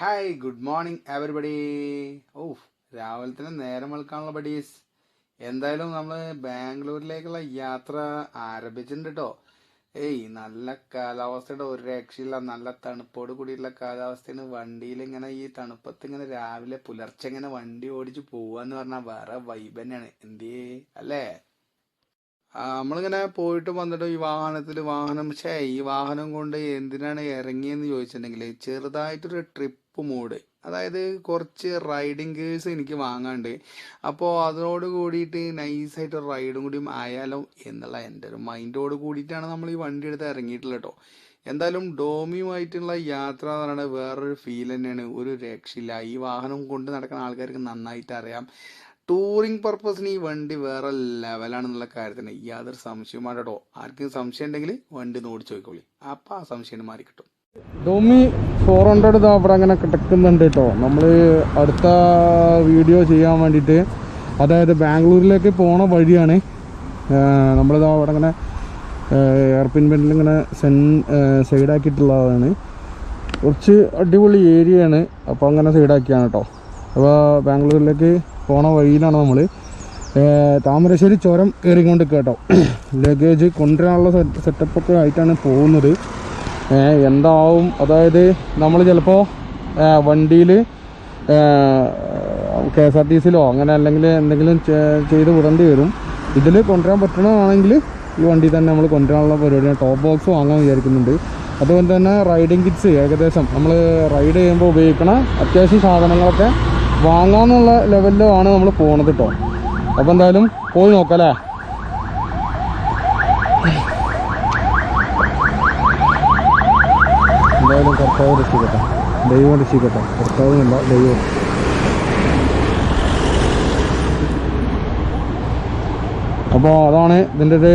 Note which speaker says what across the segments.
Speaker 1: Hi good morning everybody. രാവിലെ തന്നെ നേരം വെളുക്കാനുള്ള ബഡീസ്. എന്തായാലും നമ്മൾ ബാംഗ്ലൂരിലേക്കുള്ള യാത്ര ആരംഭിച്ചിട്ടുണ്ട് കേട്ടോ. നല്ല കാലാവസ്ഥയുടെ ഒരു രക്ഷയില്ല. നല്ല തണുപ്പോട് കൂടിയുള്ള കാലാവസ്ഥയാണ്. വണ്ടിയിൽ ഇങ്ങനെ ഈ തണുപ്പത്ത് ഇങ്ങനെ രാവിലെ പുലർച്ചെ ഇങ്ങനെ വണ്ടി ഓടിച്ച് പോവാന്ന് പറഞ്ഞാൽ വേറെ വൈബ് തന്നെയാണ്. അല്ലേ? നമ്മളിങ്ങനെ പോയിട്ട് വന്നിട്ട് ഈ വാഹനം കൊണ്ട് എന്തിനാണ് ഇറങ്ങിയെന്ന് ചോദിച്ചിട്ടുണ്ടെങ്കിൽ ചെറുതായിട്ടൊരു ട്രിപ്പ് മൂഡ്, അതായത് കുറച്ച് റൈഡിങ് ഗിയേഴ്സ് എനിക്ക് വാങ്ങാണ്ട്. അപ്പോൾ അതോട് കൂടിയിട്ട് നൈസായിട്ട് റൈഡും കൂടിയും ആയാലോ എന്നുള്ള എൻ്റെ ഒരു മൈൻഡോട് കൂടിയിട്ടാണ് നമ്മൾ ഈ വണ്ടി എടുത്ത് ഇറങ്ങിയിട്ടുള്ളത് കേട്ടോ. എന്തായാലും ഡോമിയുമായിട്ടുള്ള യാത്ര എന്ന് പറയുന്നത് വേറൊരു ഫീൽ തന്നെയാണ്. ഒരു രക്ഷയില്ല. ഈ വാഹനം കൊണ്ട് നടക്കുന്ന ആൾക്കാർക്ക് നന്നായിട്ട് അറിയാം. ടൂറിങ് പർപ്പസിന് ഈ വണ്ടി വേറെ ലെവലാണെന്നുള്ള കാര്യത്തിന് യാതൊരു സംശയവുമാണ് കേട്ടോ. ആർക്കും സംശയം ഉണ്ടെങ്കിൽ വണ്ടി ഓടിച്ച് നോക്കിക്കോളി. അപ്പം ആ സംശയം മാറി കിട്ടും.
Speaker 2: ഡോമി 400 അവിടെ അങ്ങനെ കിടക്കുന്നുണ്ട് കേട്ടോ. നമ്മൾ അടുത്ത വീഡിയോ ചെയ്യാൻ വേണ്ടിയിട്ട്, അതായത് ബാംഗ്ലൂരിലേക്ക് പോണ വഴിയാണ്. നമ്മളിതാ അവിടെ ഇങ്ങനെ എയർപിൻ ബെൻഡിൽ ഇങ്ങനെ സൈഡാക്കിയിട്ടുള്ളതാണ്. കുറച്ച് അടിപൊളി ഏരിയയാണ്. അപ്പോൾ അങ്ങനെ സൈഡാക്കിയാണ് കേട്ടോ. അപ്പോൾ ബാംഗ്ലൂരിലേക്ക് പോണ വഴിയിലാണ് നമ്മൾ. താമരശ്ശേരി ചുരം കയറിക്കൊണ്ട് കേട്ടോ. ലഗേജ് കൊണ്ടുവരാനുള്ള സെറ്റപ്പൊക്കെ ആയിട്ടാണ് പോകുന്നത്. എന്താവും, അതായത് നമ്മൾ ചിലപ്പോൾ വണ്ടിയിൽ KSRTCയിലോ അങ്ങനെ അല്ലെങ്കിൽ എന്തെങ്കിലും ചെയ്ത് വിടേണ്ടി വരും. ഇതിൽ കൊണ്ടുവരാൻ പറ്റണമാണെങ്കിൽ ഈ വണ്ടി തന്നെ നമ്മൾ കൊണ്ടുവരാനുള്ള പരിപാടിയാണ്. ടോപ്പ് ബോക്സ് വാങ്ങാൻ വിചാരിക്കുന്നുണ്ട്. അതുകൊണ്ട് തന്നെ റൈഡിങ് കിറ്റ്സ് ഏകദേശം നമ്മൾ റൈഡ് ചെയ്യുമ്പോൾ ഉപയോഗിക്കണ അത്യാവശ്യം സാധനങ്ങളൊക്കെ വാങ്ങാമെന്നുള്ള ലെവലിലാണ് നമ്മൾ പോണത് കേട്ടോ. അപ്പോൾ എന്തായാലും പോയി നോക്കാം അല്ലേ. എന്തായാലും കർത്താവ് രക്ഷിക്കട്ടെ, ദൈവം രക്ഷിക്കട്ടെ. കർത്താവിനല്ല, ദൈവം. അപ്പോൾ അതാണ് ഇതിൻ്റെ ഒരു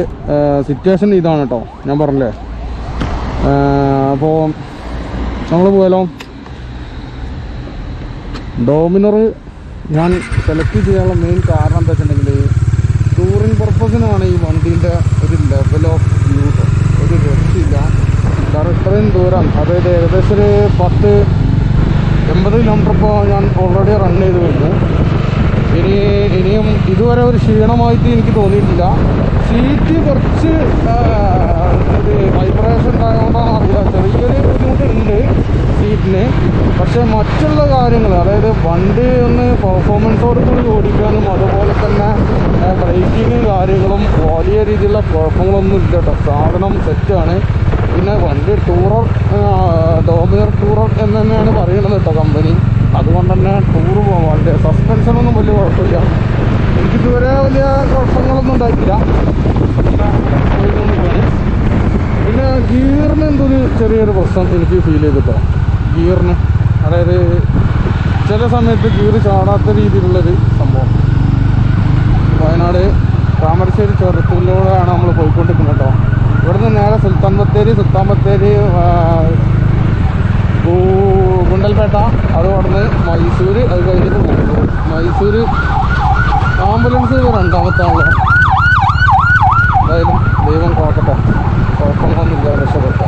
Speaker 2: സിറ്റുവേഷൻ. ഇതാണ് കേട്ടോ, ഞാൻ പറഞ്ഞില്ലേ. അപ്പോൾ നമ്മൾ പോയാലോ. ഡോമിനർ ഞാൻ സെലക്ട് ചെയ്യാനുള്ള മെയിൻ കാരണം എന്താ വെച്ചിട്ടുണ്ടെങ്കിൽ ടൂറിങ് പർപ്പസിനാണ് ഈ വണ്ടീൻ്റെ ഒരു ലെവൽ ഓഫ് വ്യൂ. ഒരു രക്ഷയില്ല. കാരണം ഇത്രയും ദൂരം, അതായത് ഏകദേശം ഒരു 10-80 കിലോമീറ്റർ ഇപ്പോൾ ഞാൻ ഓൾറെഡി റൺ ചെയ്ത് കഴിഞ്ഞു. ഇനിയും ഇതുവരെ ഒരു ക്ഷീണമായിട്ട് എനിക്ക് തോന്നിയിട്ടില്ല. സീറ്റ് കുറച്ച് വൈബ്രേഷൻ ഉണ്ടായതുകൊണ്ടാണ് അറിയാം, ചെറിയൊരു ബുദ്ധിമുട്ടുണ്ട് സീറ്റിന്. പക്ഷേ മറ്റുള്ള കാര്യങ്ങൾ, അതായത് വണ്ടി ഒന്ന് പെർഫോമൻസോട് കൂടി ഓടിക്കാനും അതുപോലെ തന്നെ ബ്രേക്കിങ് കാര്യങ്ങളും വലിയ രീതിയിലുള്ള കുഴപ്പങ്ങളൊന്നും ഇല്ല കേട്ടോ. സാധനം സെറ്റാണ്. പിന്നെ വണ്ടി ഡോമിനർ ടൂറർ എന്ന് തന്നെയാണ് പറയുന്നത് കേട്ടോ കമ്പനി. അതുകൊണ്ട് തന്നെ ടൂറ് പോകാൻ വണ്ടി സസ്പെൻഷനൊന്നും വലിയ കുഴപ്പമില്ല. എനിക്കിതുവരെ വലിയ കുഴപ്പങ്ങളൊന്നും ഉണ്ടായിട്ടില്ല. പിന്നെ ഗിയറിന് എന്തൊരു ചെറിയൊരു പ്രശ്നം എനിക്ക് ഫീൽ ചെയ്തിട്ടോ. ഗിയറിന്, അതായത് ചില സമയത്ത് ഗിയർ ചാടാത്ത രീതിയിലുള്ളൊരു സംഭവം. വയനാട് താമരശ്ശേരി ചുരത്തിലൂടെയാണ് നമ്മൾ പോയിക്കൊണ്ടിരിക്കുന്നത് കേട്ടോ. ഇവിടുന്ന് നേരെ സുൽത്താൻ ബത്തേരി ഗുണ്ടൽപേട്ട, അത് അവിടുന്ന് മൈസൂർ, അത് കഴിഞ്ഞിട്ട് പോകും. മൈസൂർ ആംബുലൻസ് രണ്ടാമത്താണല്ലോ. എന്തായാലും ദൈവം കാക്കട്ടെ, കുഴപ്പങ്ങളൊന്നുമില്ല, രക്ഷപ്പെട്ടോ.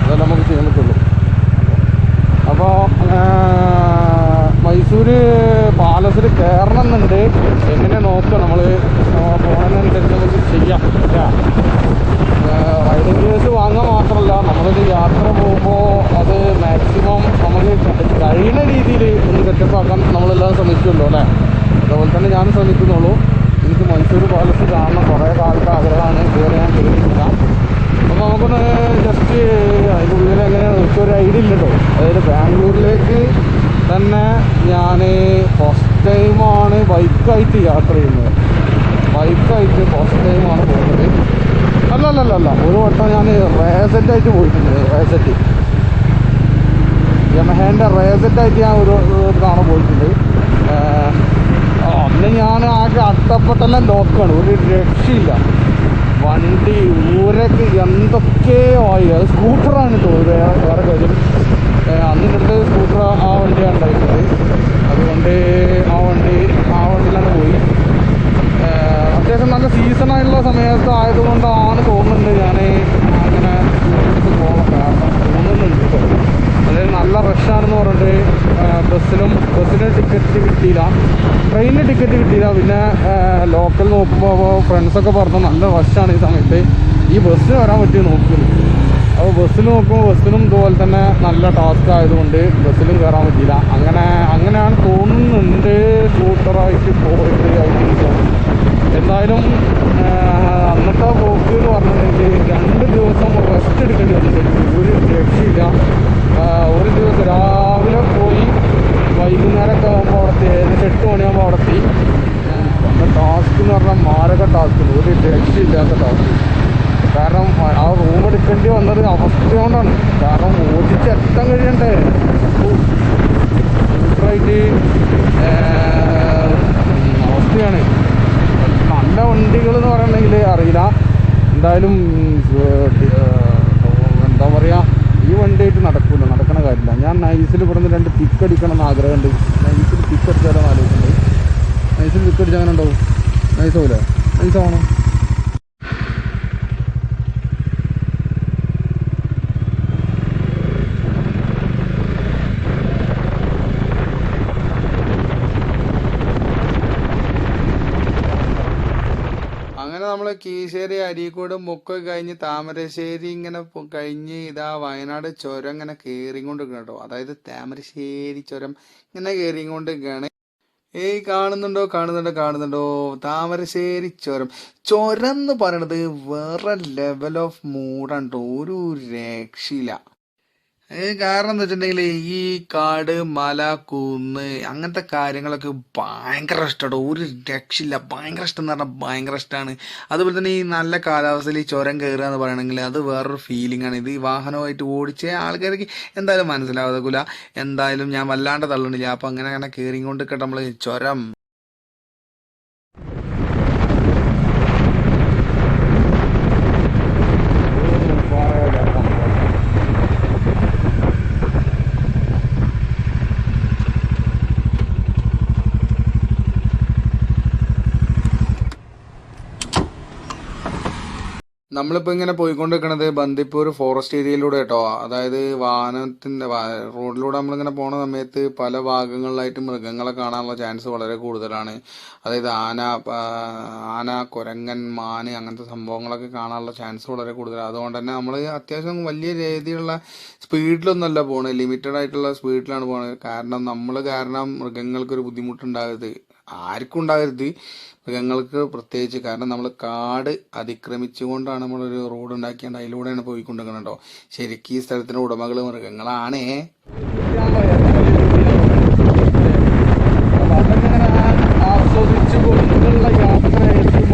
Speaker 2: അതെല്ലാം നമുക്ക് ചെയ്യാൻ പറ്റുള്ളൂ. അപ്പോൾ മൈസൂർ പാലസിൽ കയറണമെന്നുണ്ട്. എങ്ങനെ നോക്കാം, നമ്മൾ പോകണമെന്നനുസരിച്ച് നമുക്ക് ചെയ്യാം. റൈഡിങ് ഗിയേഴ്സ് വാങ്ങാൻ മാത്രമല്ല, നമ്മളൊരു യാത്ര പോകുമ്പോൾ അത് മാക്സിമം നമുക്ക് കഴിയുന്ന രീതിയിൽ ഒന്ന് സെറ്റപ്പാക്കാൻ നമ്മളെല്ലാം ശ്രമിക്കുമല്ലോ അല്ലേ. അതുപോലെ തന്നെ ഞാനും ശ്രമിക്കുന്നുള്ളൂ. എനിക്ക് മൈസൂർ പാലസ് കാണണം, കുറേ കാലത്തെ ആഗ്രഹമാണ്. ഇതുവരെ ഞാൻ ചെയ്തിട്ടില്ല. അപ്പോൾ നമുക്കൊന്ന് ജസ്റ്റ് അതിൻ്റെ ഉള്ളിൽ എങ്ങനെയാണ് ഒരു ഐഡിയ ഇല്ല കേട്ടോ. അതായത് ബാംഗ്ലൂരിലേക്ക് തന്നെ ഞാൻ ഫസ്റ്റ് ടൈമാണ് ബൈക്കായിട്ട് യാത്ര ചെയ്യുന്നത്. ബൈക്കായിട്ട് ഫസ്റ്റ് ടൈമാണ് പോകുന്നത്. അല്ല, ഒരു വട്ടം ഞാൻ റേസെറ്റായിട്ട് പോയിട്ടുണ്ട്. റേസെറ്റ് യമഹേൻ്റെ റേസെറ്റായിട്ട് ഞാൻ ഒരു തവണ പോയിട്ടുണ്ട്. അന്ന് ഞാൻ ആകെ അട്ടപ്പെട്ടെല്ലാം ലോക്കാണ്, ഒരു രക്ഷയില്ല. വണ്ടി ഊരൊക്കെ എന്തൊക്കെയോ ആയി. അത് സ്കൂട്ടറാണ് കേട്ടോ. വേറെ കാര്യം, അന്നിൻ്റെ അടുത്ത് സ്കൂട്ടർ ആ വണ്ടിയാണ് ഉണ്ടായിരുന്നത്. അതുകൊണ്ട് ആ വണ്ടിയിലാണ് പോയി. അത്യാവശ്യം നല്ല സീസണായിട്ടുള്ള സമയത്ത് ആയതുകൊണ്ടാണ് തോന്നുന്നുണ്ട് ഞാൻ അങ്ങനെ പോകാൻ കാരണം തോന്നുന്നുണ്ട്. അതായത് നല്ല റഷ് പ്രശ്നമാണെന്ന് പറഞ്ഞിട്ട് ബസ്സിന് ടിക്കറ്റ് കിട്ടിയില്ല, ട്രെയിനിന് ടിക്കറ്റ് കിട്ടിയില്ല. പിന്നെ ലോക്കൽ നോക്കുമ്പോൾ ഫ്രണ്ട്സൊക്കെ പറഞ്ഞു നല്ല റഷാണ് ഈ സമയത്ത്, ഈ ബസ്സിന് വരാൻ പറ്റിയ നോക്കുന്നു. അപ്പോൾ ബസ്സിൽ നോക്കുമ്പോൾ ബസ്സിനും ഇതുപോലെ തന്നെ നല്ല ടാസ്ക് ആയതുകൊണ്ട് ബസ്സിലും കയറാൻ പറ്റിയില്ല. അങ്ങനെയാണ് തോന്നുന്നുണ്ട് സ്കൂട്ടറായിട്ട് പോയിട്ട് ഐ. എന്തായാലും അന്നത്തെ പോക്ക് എന്ന് പറഞ്ഞിട്ടുണ്ടെങ്കിൽ 2 ദിവസം റെസ്റ്റ് എടുക്കേണ്ടി വന്നിട്ടുണ്ട്. ഒരു രക്ഷയില്ല. ഒരു ദിവസം രാവിലെ പോയി വൈകുന്നേരമൊക്കെ ആകുമ്പോൾ അവിടെ ഏകദേശം 8 മണിയാകുമ്പോൾ അവിടെ എത്തി. അന്ന് ടാസ്ക് എന്ന് പറഞ്ഞാൽ മാരക ടാസ്ക്, ഒരു രക്ഷയില്ലാത്ത ടാസ്ക്. കാരണം ആ റൂം എടുക്കേണ്ടി വന്നത് അവസ്ഥ കൊണ്ടാണ്. കാരണം ഓടിച്ച് എത്താൻ കഴിയണ്ടേ, സൂപ്പറായിട്ട് അവസ്ഥയാണ്. നല്ല വണ്ടികൾ എന്ന് പറയണമെങ്കിൽ അറിയില്ല. എന്തായാലും എന്താ പറയുക, ഈ വണ്ടിയായിട്ട് നടക്കണ കാര്യമില്ല. ഞാൻ നൈസിൽ ഇവിടുന്ന് 2 പിക്ക് അടിക്കണം എന്ന് ആഗ്രഹമുണ്ട്. നൈസിൽ പിക്ക് അടിച്ചാലോ ആലോചിക്കുന്നുണ്ട്. നൈസിൽ പിക്ക് അടിച്ചാൽ അങ്ങനെ ഉണ്ടാവും? നൈസാവൂലേ? നൈസാവണം.
Speaker 1: അങ്ങനെ നമ്മൾ കീശ്ശേരി, അരീക്കോട്, മുക്കൊക്കെ കഴിഞ്ഞ് താമരശ്ശേരി ഇങ്ങനെ കഴിഞ്ഞ് ഇതാ വയനാട് ചുരം ഇങ്ങനെ കയറിക്കൊണ്ടിരിക്കണം കേട്ടോ. അതായത് താമരശ്ശേരി ചുരം ഇങ്ങനെ കയറിക്കൊണ്ടിരിക്കുകയാണ്. ഏയ് കാണുന്നുണ്ടോ താമരശ്ശേരി ചുരം. ചുരം എന്ന് പറയണത് വേറെ ലെവൽ ഓഫ് മൂഡാണ് കേട്ടോ, ഒരു രക്ഷയില്ല. കാരണം എന്താ വെച്ചിട്ടുണ്ടെങ്കിൽ ഈ കാട്, മല, കുന്ന് അങ്ങനത്തെ കാര്യങ്ങളൊക്കെ ഭയങ്കര ഇഷ്ടമാണ്. ഒരു രക്ഷയില്ല, ഭയങ്കര ഇഷ്ടം എന്ന് പറഞ്ഞാൽ ഭയങ്കര ഇഷ്ടമാണ്. അതുപോലെ തന്നെ ഈ നല്ല കാലാവസ്ഥയിൽ ഈ ചുരം കയറുക എന്ന് പറയണമെങ്കിൽ അത് വേറൊരു ഫീലിംഗ് ആണ്. ഇത് ഈ വാഹനമായിട്ട് ഓടിച്ച ആൾക്കാർക്ക് എന്തായാലും മനസ്സിലാവത്തില്ല. എന്തായാലും ഞാൻ വല്ലാണ്ട് തള്ളണില്ല. അപ്പം അങ്ങനെ കയറിക്കൊണ്ട് കേട്ടോ നമ്മൾ ചുരം. നമ്മളിപ്പോൾ ഇങ്ങനെ പോയിക്കൊണ്ടിരിക്കണത് ബന്ദിപ്പൂർ ഫോറസ്റ്റ് ഏരിയയിലൂടെ കേട്ടോ. അതായത് റോഡിലൂടെ നമ്മളിങ്ങനെ പോണ സമയത്ത് പല ഭാഗങ്ങളിലായിട്ട് മൃഗങ്ങളെ കാണാനുള്ള ചാൻസ് വളരെ കൂടുതലാണ്. അതായത് ആന, കുരങ്ങൻ, മാന് അങ്ങനത്തെ സംഭവങ്ങളൊക്കെ കാണാനുള്ള ചാൻസ് വളരെ കൂടുതലാണ്. അതുകൊണ്ട് തന്നെ നമ്മൾ അത്യാവശ്യം വലിയ രീതിയിലുള്ള സ്പീഡിലൊന്നുമല്ല പോണത്, ലിമിറ്റഡ് ആയിട്ടുള്ള സ്പീഡിലാണ് പോണത്. കാരണം മൃഗങ്ങൾക്കൊരു ബുദ്ധിമുട്ടുണ്ടാകരുത്, ആർക്കും ഉണ്ടാകരുത്, മൃഗങ്ങൾക്ക് പ്രത്യേകിച്ച്. കാരണം നമ്മൾ കാട് അതിക്രമിച്ചുകൊണ്ടാണ് നമ്മളൊരു റോഡ് ഉണ്ടാക്കിയത്, അതിലൂടെയാണ് പോയിക്കൊണ്ടിരിക്കുന്നത് കേട്ടോ. ശരിക്കും ഈ സ്ഥലത്തിൻ്റെ ഉടമകൾ മൃഗങ്ങളാണേ. ആസ്വദിച്ചു കൊണ്ടുള്ള യാത്രയായിരിക്കും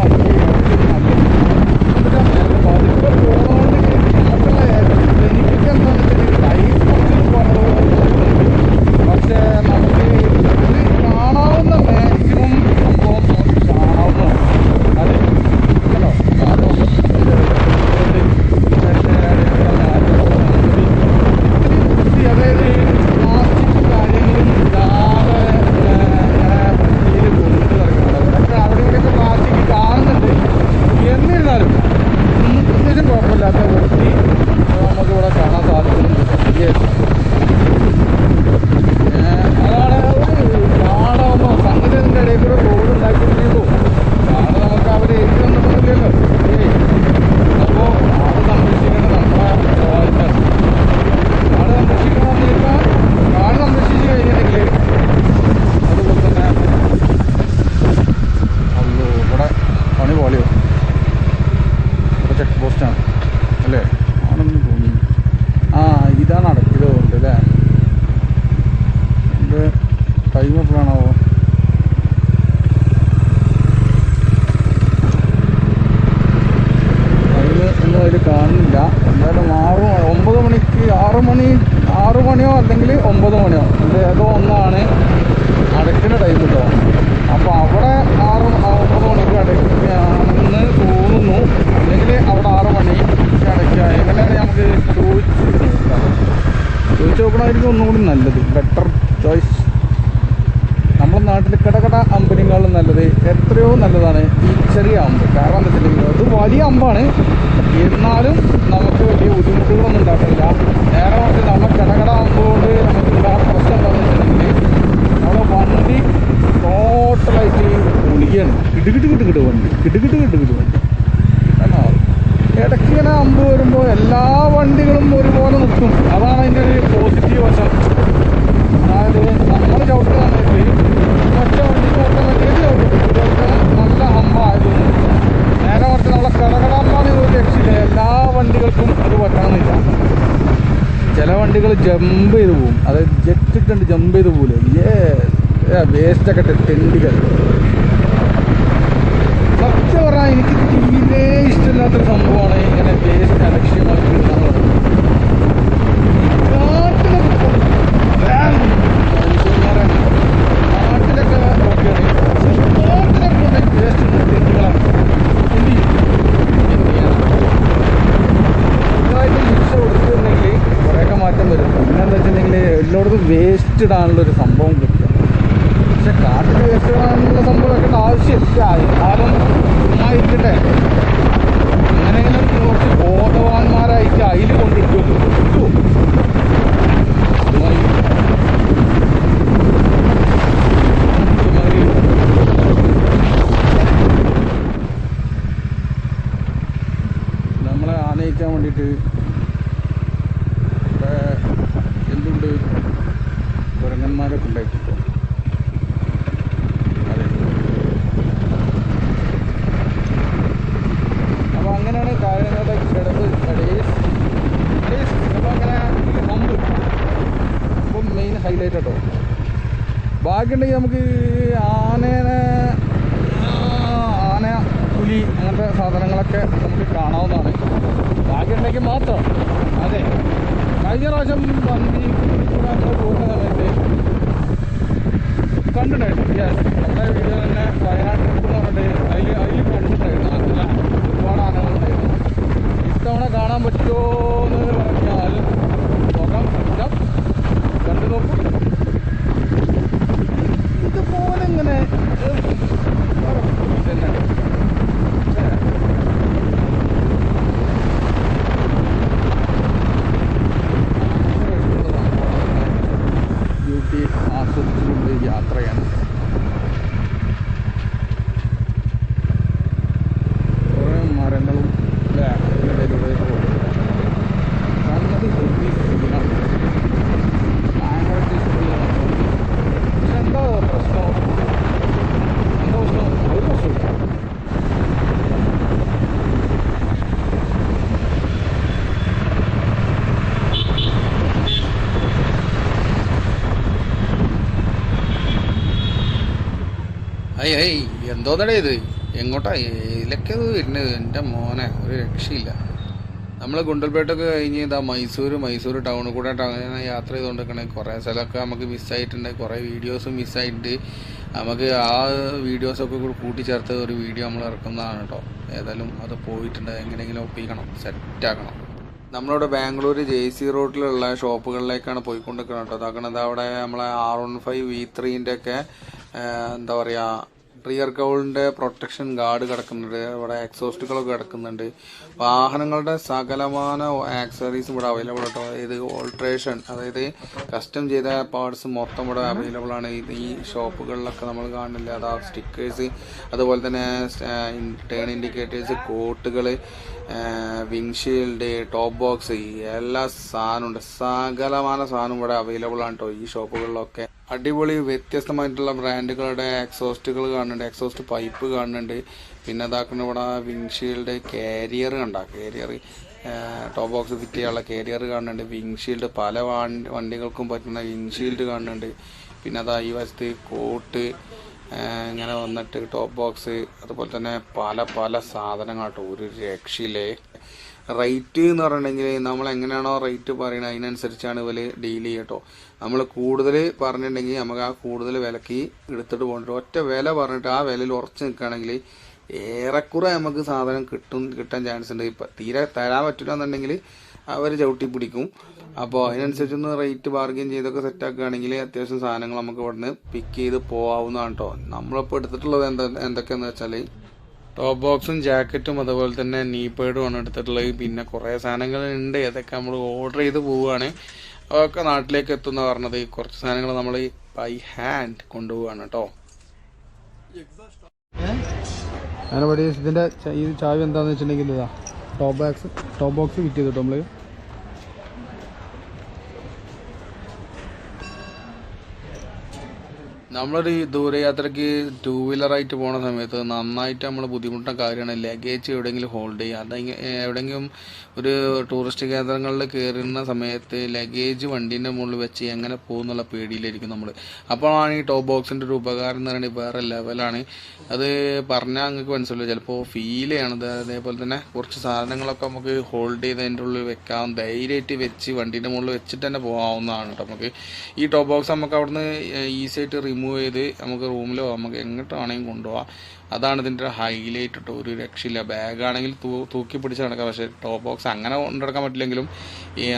Speaker 1: പക്ഷേ നമുക്ക് കാണാവുന്ന മാക്സിമം കാണുന്നില്ല. എന്തായാലും 6 മണിയോ അല്ലെങ്കിൽ 9 മണിയോ ഏതോ ഒന്നാണ് അടയ്ക്കുന്ന ടൈം കേട്ടോ. അപ്പോൾ അവിടെ 9 മണിക്ക് അടയ്ക്കുകയാണെന്ന് തോന്നുന്നു. അല്ലെങ്കിൽ അവിടെ 6 മണിക്ക് അടയ്ക്കുക. എങ്ങനെയാണ് നമുക്ക് ചോദിച്ചു നോക്കണമായിരിക്കും ഒന്നും കൂടി നല്ലത്, ബെറ്റർ ചോയ്സ്. നമ്മുടെ നാട്ടിൽ കടകട അമ്പിനേക്കാളും നല്ലത്, എത്രയോ നല്ലതാണ് ഈ ചെറിയ അമ്പ്. കാരണം എന്താ വെച്ചിട്ടുണ്ടെങ്കിൽ അത് വലിയ അമ്പാണ്, എന്നാലും നമുക്ക് വലിയ ബുദ്ധിമുട്ടുകളൊന്നും ഉണ്ടാക്കില്ല. നേരെ മറിച്ച് നമ്മൾ കടകട അമ്പുകൊണ്ട് നമുക്ക്
Speaker 2: കിടുകിട്ട് കിടുകിട്ട് വണ്ടി ഇടയ്ക്ക് ഇങ്ങനെ അമ്പ് വരുമ്പോൾ എല്ലാ വണ്ടികളും ഒരുപോലെ നിൽക്കും. അതാണ് അതിൻ്റെ ഒരു പോസിറ്റീവ് വശം. അതായത് നമ്മൾ ചവിട്ടുന്ന സമയത്ത് മറ്റേ വണ്ടിക്ക് ഓട്ടോമാറ്റിക്കലി ചവിട്ടും. നല്ല ഹമ്പായതുകൊണ്ട് നേരെ മറിച്ച് നമ്മളെ കടകടാമ്പാണ് ഒരു രക്ഷയില്ല. എല്ലാ വണ്ടികൾക്കും അത് പറ്റണമെന്നില്ല. ചില വണ്ടികൾ ജമ്പ് ചെയ്ത് പോവും. അത് ജെറ്റ് ഇട്ടുണ്ട് ജമ്പ് ചെയ്ത് പോകില്ലേ. വേസ്റ്റൊക്കെ തെണ്ടികൾ. സത്യം പറഞ്ഞാൽ എനിക്ക് തീരെ ഇഷ്ടമില്ലാത്തൊരു സംഭവമാണ് ഇങ്ങനെ വേസ്റ്റ് അലക്ഷ്യമാക്കി ഇടുന്നത്. നാട്ടിലൊക്കെ ഓക്കെയാണ്. നാട്ടിലൊക്കെ വേസ്റ്റ് തെണ്ടികളാണ്. എന്ത് ചെയ്യും? ഇതായിട്ട് ശിക്ഷ കൊടുത്തിട്ടുണ്ടെങ്കിൽ കുറേയൊക്കെ മാറ്റം വരും. പിന്നെന്താ വെച്ചിട്ടുണ്ടെങ്കിൽ എല്ലായിടത്തും വേസ്റ്റ് ഇടാനുള്ളൊരു സംഭവം കിട്ടും. പക്ഷെ കാട്ടിൽ വേസ്റ്റ് ഇടാനുള്ള സംഭവം വെക്കേണ്ട ആവശ്യമില്ല. എന്നാലും ചുമ്മായിരിക്കട്ടെ. അങ്ങനെയെങ്കിലും കുറച്ച് ബോധവാന്മാരായിട്ട് അതിൽ കൊണ്ടിരിക്കുമല്ലോ. നമ്മളെ ആനയിക്കാൻ വേണ്ടിയിട്ട് ഇവിടെ എന്തുണ്ട് കുരങ്ങന്മാരൊക്കെ ഉണ്ടായിട്ടിപ്പോൾ. അപ്പോൾ അങ്ങനെയാണ് കാര്യങ്ങളുടെ കിടന്ന് അപ്പോൾ അങ്ങനെ ഹമ്പ് ഇപ്പം മെയിൻ ഹൈലൈറ്റ് കേട്ടോ. ബാക്കിയുണ്ടെങ്കിൽ നമുക്ക് ആന പുലി അങ്ങനത്തെ സാധനങ്ങളൊക്കെ നമുക്ക് കാണാവുന്നതാണ്. ബാക്കിയുണ്ടെങ്കിൽ മാത്രം. അതെ, കഴിഞ്ഞ പ്രാവശ്യം വണ്ടി പോകുന്ന സമയത്ത് കണ്ടിട്ടുണ്ടായിരുന്നു. നമ്മുടെ വീഡിയോ തന്നെ വയനാട് ട്രിപ്പ് എന്ന് പറഞ്ഞിട്ട് അതിൽ കണ്ടിട്ടുണ്ടായിരുന്നു. നല്ല ഒരുപാട് ആനകളുണ്ടായിരുന്നു. ഇത്തവണ കാണാൻ പറ്റുമോ എന്ന് പറഞ്ഞാൽ നോക്കാം. കണ്ടു നോക്കും. ഇതുപോലെ ഇങ്ങനെ ബ്യൂട്ടി ആസ്വദിച്ചുകൊണ്ട് യാത്രയാണ്. കുറേ മരങ്ങളും ഇടയിലൂടെ കണ്ണത് ഭയങ്കര പക്ഷെ എന്താ പ്രശ്നം? എന്താ പ്രശ്നം? ഒരു പ്രശ്നമില്ല. എന്തോന്നടേ ഇത്? എങ്ങോട്ടാ ഇതിലൊക്കെ ഇത് വരുന്നത്? എൻ്റെ മോനെ ഒരു രക്ഷയില്ല. നമ്മൾ ഗുണ്ടൽപേട്ടൊക്കെ കഴിഞ്ഞ് ഇതാ മൈസൂർ ടൗണിൽ കൂടെ അങ്ങനെ യാത്ര ചെയ്തുകൊണ്ടിരിക്കണേ. കുറേ സ്ഥലമൊക്കെ നമുക്ക് മിസ്സായിട്ടുണ്ട്. കുറേ വീഡിയോസും മിസ്സായിട്ടുണ്ട്. നമുക്ക് ആ വീഡിയോസൊക്കെ കൂടി കൂട്ടിച്ചേർത്ത് ഒരു വീഡിയോ നമ്മൾ ഇറക്കുന്നതാണ് കേട്ടോ. ഏതായാലും അത് പോയിട്ടുണ്ട്. എങ്ങനെയെങ്കിലും ഒപ്പിക്കണം, സെറ്റാക്കണം. നമ്മളിവിടെ ബാംഗ്ലൂർ JC റോഡിലുള്ള ഷോപ്പുകളിലേക്കാണ് പോയിക്കൊണ്ടിരിക്കുന്നത് കേട്ടോ. അതാക്കണത് അവിടെ നമ്മളെ R15 V3 ഒക്കെ എന്താ പറയുക റിയർ കൗളിൻ്റെ പ്രൊട്ടക്ഷൻ ഗാർഡ് കിടക്കുന്നുണ്ട്. ഇവിടെ എക്സോസ്റ്റുകളൊക്കെ കിടക്കുന്നുണ്ട്. വാഹനങ്ങളുടെ സകലമാന ആക്സറീസും ഇവിടെ അവൈലബിൾ കേട്ടോ. ഇത് ഓൾട്രേഷൻ, അതായത് കസ്റ്റം ചെയ്ത പാർട്സ് മൊത്തം ഇവിടെ അവൈലബിൾ ആണ്. ഈ ഷോപ്പുകളിലൊക്കെ നമ്മൾ കാണില്ല. അതാ സ്റ്റിക്കേഴ്സ്, അതുപോലെ തന്നെ ടേൺ ഇൻഡിക്കേറ്റേഴ്സ്, കോട്ടുകൾ, വിങ്ഷീൽഡ്, ടോപ്പ് ബോക്സ്, എല്ലാ സാധനമുണ്ട്. സകലമാന സാധനം ഇവിടെ അവൈലബിൾ ആണ് കേട്ടോ ഈ ഷോപ്പുകളിലൊക്കെ. അടിപൊളി വ്യത്യസ്തമായിട്ടുള്ള ബ്രാൻഡുകളുടെ എക്സോസ്റ്റുകൾ കാണുന്നുണ്ട്. എക്സോസ്റ്റ് പൈപ്പ് കാണുന്നുണ്ട്. പിന്നെ അതാക്കുന്ന ഇവിടെ വിങ്ഷീൽഡ് കാരിയർ ടോപ്പ് ബോക്സ് ഫിറ്റ് ചെയ്യാനുള്ള കാരിയർ കാണുന്നുണ്ട്. വിങ്ഷീൽഡ് പല വണ്ടികൾക്കും പറ്റുന്ന വിങ്ഷീൽഡ് കാണുന്നുണ്ട്. പിന്നെ അതാ ഈ വശത്ത് കോട്ട് ഇങ്ങനെ വന്നിട്ട് ടോപ്പ് ബോക്സ്, അതുപോലെ തന്നെ പല സാധനങ്ങൾ കേട്ടോ. ഒരു രക്ഷയില്ലേ. റേറ്റ് എന്ന് പറഞ്ഞിട്ടുണ്ടെങ്കിൽ നമ്മൾ എങ്ങനെയാണോ റേറ്റ് പറയുന്നത് അതിനനുസരിച്ചാണ് ഇവർ ഡീൽ ചെയ്യട്ടോ. നമ്മൾ കൂടുതൽ പറഞ്ഞിട്ടുണ്ടെങ്കിൽ നമുക്ക് ആ കൂടുതൽ വിലക്ക് എടുത്തിട്ട് പോകണ്ട. ഒറ്റ വില പറഞ്ഞിട്ട് ആ വിലയിൽ ഉറച്ച് നിൽക്കുകയാണെങ്കിൽ ഏറെക്കുറെ നമുക്ക് സാധനം കിട്ടാൻ ചാൻസ് ഉണ്ട്. ഇപ്പം തീരെ തരാൻ പറ്റില്ല എന്നുണ്ടെങ്കിൽ അവർ ചവിട്ടി പിടിക്കും. അപ്പോൾ അതിനനുസരിച്ചൊന്ന് റേറ്റ് ബാർഗെയിൻ ചെയ്തൊക്കെ സെറ്റാക്കുകയാണെങ്കിൽ അത്യാവശ്യം സാധനങ്ങൾ നമുക്ക് ഇവിടുന്ന് പിക്ക് ചെയ്ത് പോകാവുന്നതാണ് കേട്ടോ. നമ്മളിപ്പോൾ എടുത്തിട്ടുള്ളത് എന്തൊക്കെയാണെന്ന് വെച്ചാൽ ടോപ്പ് ബോക്സും ജാക്കറ്റും അതുപോലെ തന്നെ നീ പേഡുമാണ് എടുത്തിട്ടുള്ളത്. പിന്നെ കുറേ സാധനങ്ങളുണ്ട്. അതൊക്കെ നമ്മൾ ഓർഡർ ചെയ്ത് പോവുകയാണ്. അതൊക്കെ നാട്ടിലേക്ക് എത്തുന്ന പറഞ്ഞത്. കുറച്ച് സാധനങ്ങൾ നമ്മൾ ബൈ ഹാൻഡ് കൊണ്ടുപോവുകയാണ് കേട്ടോ.
Speaker 1: അങ്ങനെ ബഡീസ് ഇതിൻ്റെ ഈ ചാവി എന്താണെന്ന് വെച്ചിട്ടുണ്ടെങ്കിൽ ഇതാ ടോപ്പ് ബോക്സ് ഫിറ്റ് ചെയ്തിട്ടോ നമ്മൾ. നമ്മളൊരു ദൂരയാത്രയ്ക്ക് 2 വീലറായിട്ട് പോണ സമയത്ത് നന്നായിട്ട് നമ്മൾ ബുദ്ധിമുട്ടുന്ന കാര്യമാണ് ലഗേജ് എവിടെയെങ്കിലും ഹോൾഡ് ചെയ്യുക. അല്ലെങ്കിൽ എവിടെയെങ്കിലും ഒരു ടൂറിസ്റ്റ് കേന്ദ്രങ്ങളിൽ കയറുന്ന സമയത്ത് ലഗേജ് വണ്ടീൻ്റെ മുകളിൽ വെച്ച് എങ്ങനെ പോകുന്നുള്ള പേടിയിലായിരിക്കും നമ്മൾ. അപ്പോഴാണ് ഈ ടോപ്പ് ബോക്സിൻ്റെ ഒരു ഉപകാരം എന്ന് പറയുന്നത് വേറെ ലെവലാണ്. അത് പറഞ്ഞാൽ നിങ്ങൾക്ക് മനസ്സിലാവില്ല, ചിലപ്പോൾ ഫീൽ ചെയ്യണത്. അതേപോലെ തന്നെ കുറച്ച് സാധനങ്ങളൊക്കെ നമുക്ക് ഹോൾഡ് ചെയ്ത് അതിൻ്റെ ഉള്ളിൽ വെക്കാം, ധൈര്യമായിട്ട് വെച്ച് വണ്ടീൻ്റെ മുകളിൽ വെച്ചിട്ട് തന്നെ പോകാവുന്നതാണ് കേട്ടോ. നമുക്ക് ഈ ടോപ്പ് ബോക്സ് നമുക്ക് അവിടുന്ന് ഈസി ആയിട്ട് റിമൂവ് ചെയ്ത് നമുക്ക് റൂമിലോ നമുക്ക് എങ്ങോട്ടാണെങ്കിലും കൊണ്ടുപോകാം. അതാണ് ഇതിൻ്റെ ഹൈലൈറ്റ് കേട്ടോ. ഒരു രക്ഷയില്ല. ബാഗാണെങ്കിൽ തൂക്കി പിടിച്ച് നടക്കാം, പക്ഷേ ടോപ്പ് ബോക്സ് അങ്ങനെ കൊണ്ടുനടക്കാൻ പറ്റില്ലെങ്കിലും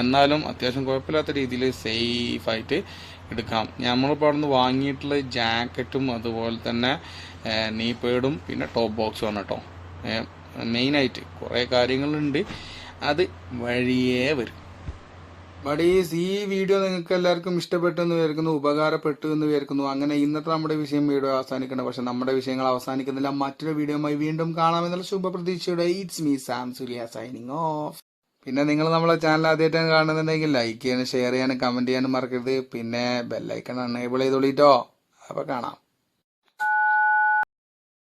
Speaker 1: എന്നാലും അത്യാവശ്യം കുഴപ്പമില്ലാത്ത രീതിയിൽ സേഫായിട്ട് എടുക്കാം. നമ്മളിപ്പോൾ അവിടെ നിന്ന് വാങ്ങിയിട്ടുള്ള ജാക്കറ്റും അതുപോലെ തന്നെ നീ പേഡും പിന്നെ ടോപ്പ് ബോക്സും ആണ് കേട്ടോ. മെയിനായിട്ട് കുറേ കാര്യങ്ങളുണ്ട്, അത് വഴിയേ വരും. ബഡീസ്, ഈ വീഡിയോ നിങ്ങൾക്ക് എല്ലാവർക്കും ഇഷ്ടപ്പെട്ടു എന്ന് വിചാരിക്കുന്നു, ഉപകാരപ്പെട്ടു എന്ന് വിചാരിക്കുന്നു. അങ്ങനെ ഇന്നത്തെ നമ്മുടെ വീഡിയോ അവസാനിക്കണം. പക്ഷെ നമ്മുടെ വിഷയങ്ങൾ അവസാനിക്കുന്നില്ല. മറ്റൊരു വീഡിയോയുമായി വീണ്ടും കാണാമെന്നുള്ള ശുഭപ്രതീക്ഷയുടെ ഇറ്റ്സ് മീ സാംസൂര്യ സൈനിങ് ഓഫ്. പിന്നെ നിങ്ങൾ നമ്മളെ ചാനൽ ആദ്യമായിട്ടാണ് കാണുന്നുണ്ടെങ്കിൽ ലൈക്ക് ചെയ്യാനും ഷെയർ ചെയ്യാനും കമന്റ് ചെയ്യാനും മറക്കരുത്. പിന്നെ ബെല്ലൈക്കൺ എനേബിൾ ചെയ്തോളിട്ടോ. അപ്പോൾ കാണാം.